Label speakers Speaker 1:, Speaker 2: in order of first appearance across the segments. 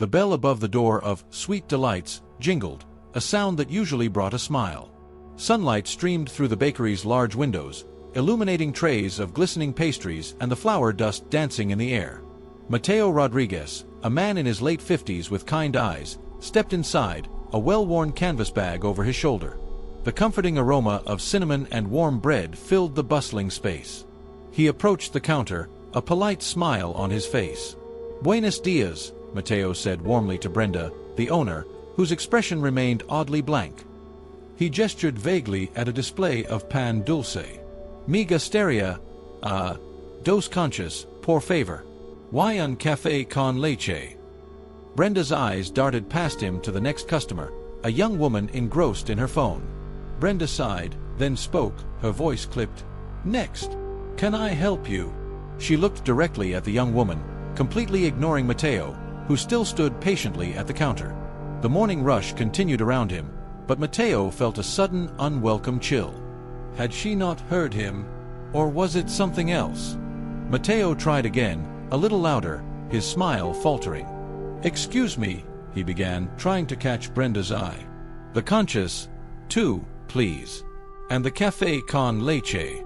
Speaker 1: The bell above the door of Sweet Delights jingled, a sound that usually brought a smile. Sunlight streamed through the bakery's large windows, illuminating trays of glistening pastries and the flour dust dancing in the air. Mateo Rodriguez, a man in his late 50s with kind eyes, stepped inside, a well-worn canvas bag over his shoulder. The comforting aroma of cinnamon and warm bread filled the bustling space. He approached the counter, a polite smile on his face. "Buenos dias," Mateo said warmly to Brenda, the owner, whose expression remained oddly blank. He gestured vaguely at a display of pan dulce. "Me gustaría, dos conchas, por favor. Y un café con leche." Brenda's eyes darted past him to the next customer, a young woman engrossed in her phone. Brenda sighed, then spoke, her voice clipped. "Next. Can I help you?" She looked directly at the young woman, completely ignoring Mateo, who still stood patiently at the counter. The morning rush continued around him, but Mateo felt a sudden, unwelcome chill. Had she not heard him? Or was it something else? Mateo tried again, a little louder, his smile faltering. "Excuse me," he began, trying to catch Brenda's eye. "The conchas, two, please. And the café con leche."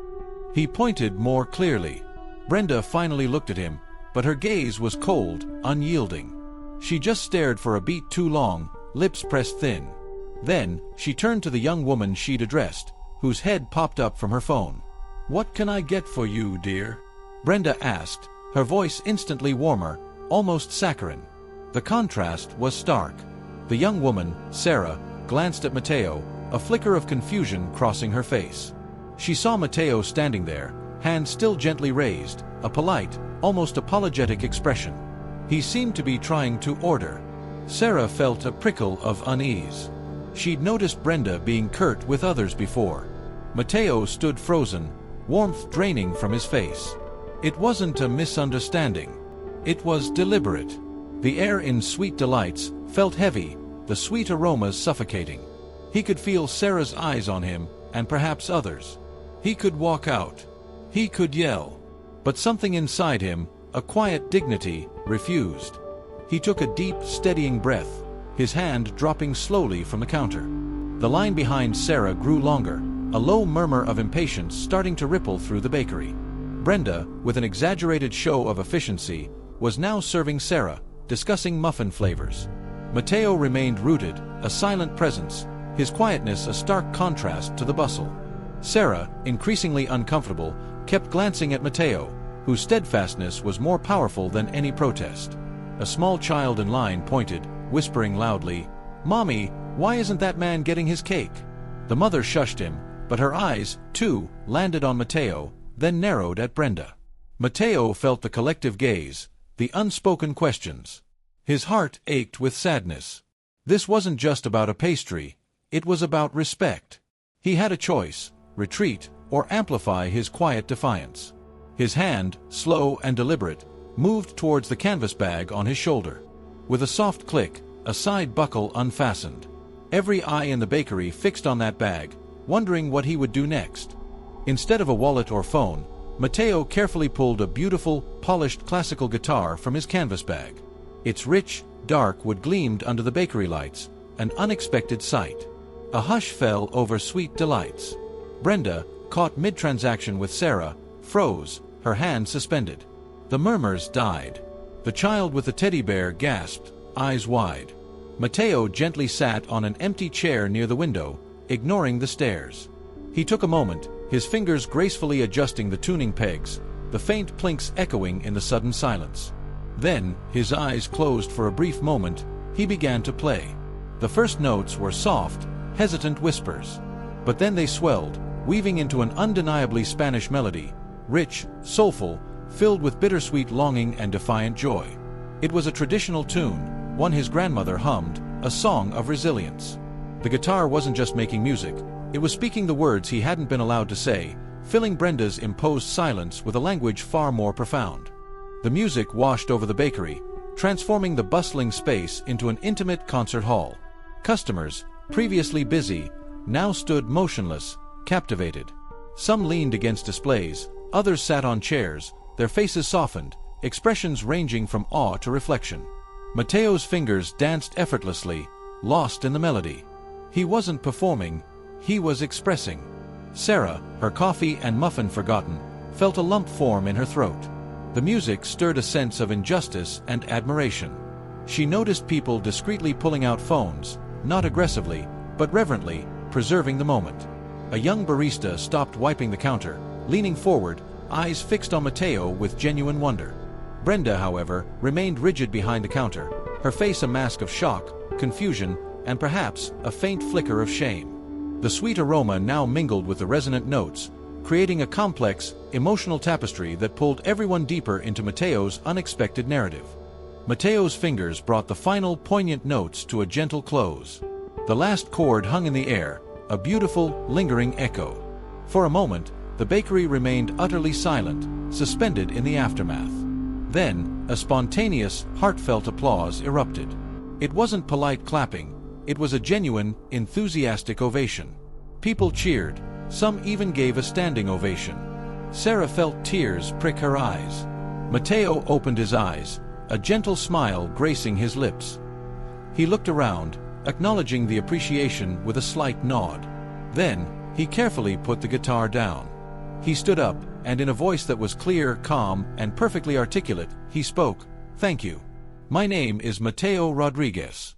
Speaker 1: He pointed more clearly. Brenda finally looked at him, but her gaze was cold, unyielding. She just stared for a beat too long, lips pressed thin. Then, she turned to the young woman she'd addressed, whose head popped up from her phone. "What can I get for you, dear?" Brenda asked, her voice instantly warmer, almost saccharine. The contrast was stark. The young woman, Sarah, glanced at Mateo, a flicker of confusion crossing her face. She saw Mateo standing there, hand still gently raised, a polite, almost apologetic expression. He seemed to be trying to order. Sarah felt a prickle of unease. She'd noticed Brenda being curt with others before. Mateo stood frozen, warmth draining from his face. It wasn't a misunderstanding. It was deliberate. The air in Sweet Delights felt heavy, the sweet aromas suffocating. He could feel Sarah's eyes on him, and perhaps others. He could walk out. He could yell. But something inside him, a quiet dignity, refused. He took a deep, steadying breath, his hand dropping slowly from the counter. The line behind Sarah grew longer, a low murmur of impatience starting to ripple through the bakery. Brenda, with an exaggerated show of efficiency, was now serving Sarah, discussing muffin flavors. Mateo remained rooted, a silent presence, his quietness a stark contrast to the bustle. Sarah, increasingly uncomfortable, kept glancing at Mateo, whose steadfastness was more powerful than any protest. A small child in line pointed, whispering loudly, "Mommy, why isn't that man getting his cake?" The mother shushed him, but her eyes, too, landed on Mateo, then narrowed at Brenda. Mateo felt the collective gaze, the unspoken questions. His heart ached with sadness. This wasn't just about a pastry, it was about respect. He had a choice, retreat, or amplify his quiet defiance. His hand, slow and deliberate, moved towards the canvas bag on his shoulder. With a soft click, a side buckle unfastened. Every eye in the bakery fixed on that bag, wondering what he would do next. Instead of a wallet or phone, Mateo carefully pulled a beautiful, polished classical guitar from his canvas bag. Its rich, dark wood gleamed under the bakery lights, an unexpected sight. A hush fell over Sweet Delights. Brenda, caught mid-transaction with Sarah, froze, her hand suspended. The murmurs died. The child with the teddy bear gasped, eyes wide. Mateo gently sat on an empty chair near the window, ignoring the stares. He took a moment, his fingers gracefully adjusting the tuning pegs, the faint plinks echoing in the sudden silence. Then, his eyes closed for a brief moment, he began to play. The first notes were soft, hesitant whispers. But then they swelled, weaving into an undeniably Spanish melody, rich, soulful, filled with bittersweet longing and defiant joy. It was a traditional tune, one his grandmother hummed, a song of resilience. The guitar wasn't just making music, it was speaking the words he hadn't been allowed to say, filling Brenda's imposed silence with a language far more profound. The music washed over the bakery, transforming the bustling space into an intimate concert hall. Customers, previously busy, now stood motionless, captivated. Some leaned against displays, others sat on chairs, their faces softened, expressions ranging from awe to reflection. Mateo's fingers danced effortlessly, lost in the melody. He wasn't performing, he was expressing. Sarah, her coffee and muffin forgotten, felt a lump form in her throat. The music stirred a sense of injustice and admiration. She noticed people discreetly pulling out phones, not aggressively, but reverently, preserving the moment. A young barista stopped wiping the counter, leaning forward, eyes fixed on Mateo with genuine wonder. Brenda, however, remained rigid behind the counter, her face a mask of shock, confusion, and perhaps a faint flicker of shame. The sweet aroma now mingled with the resonant notes, creating a complex, emotional tapestry that pulled everyone deeper into Mateo's unexpected narrative. Mateo's fingers brought the final poignant notes to a gentle close. The last chord hung in the air, a beautiful, lingering echo. For a moment, the bakery remained utterly silent, suspended in the aftermath. Then, a spontaneous, heartfelt applause erupted. It wasn't polite clapping, it was a genuine, enthusiastic ovation. People cheered, some even gave a standing ovation. Sarah felt tears prick her eyes. Mateo opened his eyes, a gentle smile gracing his lips. He looked around, acknowledging the appreciation with a slight nod. Then, he carefully put the guitar down. He stood up, and in a voice that was clear, calm, and perfectly articulate, he spoke, "Thank you. My name is Mateo Rodriguez."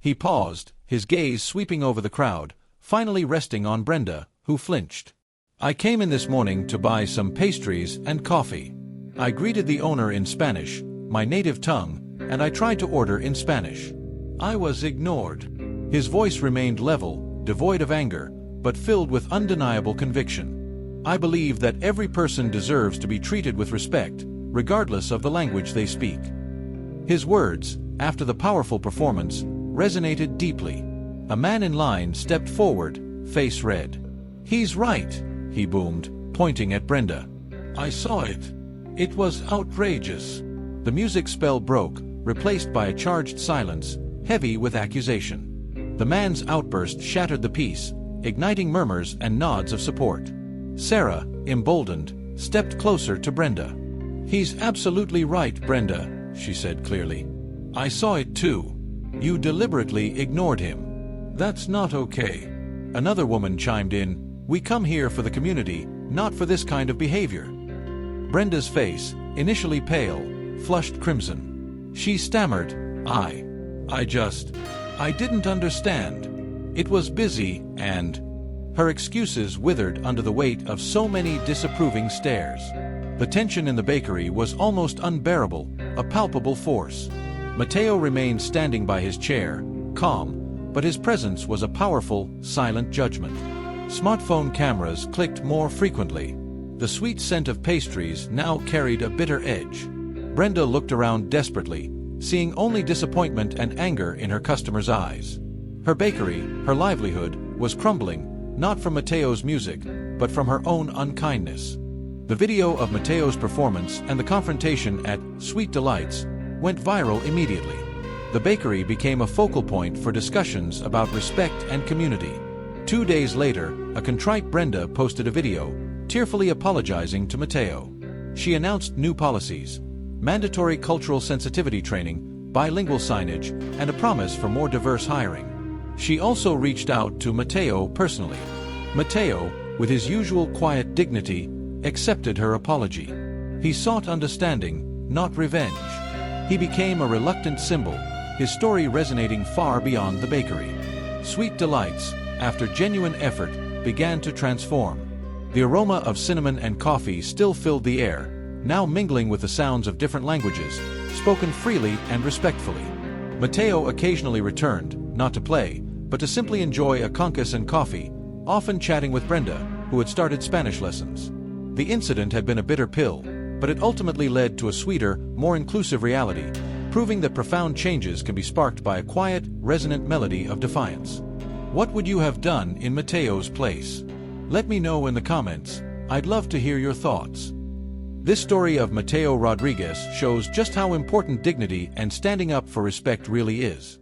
Speaker 1: He paused, his gaze sweeping over the crowd, finally resting on Brenda, who flinched. "I came in this morning to buy some pastries and coffee. I greeted the owner in Spanish, my native tongue, and I tried to order in Spanish. I was ignored." His voice remained level, devoid of anger, but filled with undeniable conviction. "I believe that every person deserves to be treated with respect, regardless of the language they speak." His words, after the powerful performance, resonated deeply. A man in line stepped forward, face red. "He's right," he boomed, pointing at Brenda. "I saw it. It was outrageous." The music spell broke, replaced by a charged silence, heavy with accusation. The man's outburst shattered the peace, igniting murmurs and nods of support. Sarah, emboldened, stepped closer to Brenda. "He's absolutely right, Brenda," she said clearly. "I saw it too. You deliberately ignored him. That's not okay." Another woman chimed in, "We come here for the community, not for this kind of behavior." Brenda's face, initially pale, flushed crimson. She stammered, I didn't understand. It was busy, and..." Her excuses withered under the weight of so many disapproving stares. The tension in the bakery was almost unbearable, a palpable force. Mateo remained standing by his chair, calm, but his presence was a powerful, silent judgment. Smartphone cameras clicked more frequently. The sweet scent of pastries now carried a bitter edge. Brenda looked around desperately, seeing only disappointment and anger in her customers' eyes. Her bakery, her livelihood, was crumbling, not from Mateo's music, but from her own unkindness. The video of Mateo's performance and the confrontation at Sweet Delights went viral immediately. The bakery became a focal point for discussions about respect and community. 2 days later, a contrite Brenda posted a video, tearfully apologizing to Mateo. She announced new policies, mandatory cultural sensitivity training, bilingual signage, and a promise for more diverse hiring. She also reached out to Mateo personally. Mateo, with his usual quiet dignity, accepted her apology. He sought understanding, not revenge. He became a reluctant symbol, his story resonating far beyond the bakery. Sweet Delights, after genuine effort, began to transform. The aroma of cinnamon and coffee still filled the air, now mingling with the sounds of different languages, spoken freely and respectfully. Mateo occasionally returned, not to play, but to simply enjoy a conchas and coffee, often chatting with Brenda, who had started Spanish lessons. The incident had been a bitter pill, but it ultimately led to a sweeter, more inclusive reality, proving that profound changes can be sparked by a quiet, resonant melody of defiance. What would you have done in Mateo's place? Let me know in the comments. I'd love to hear your thoughts. This story of Mateo Rodriguez shows just how important dignity and standing up for respect really is.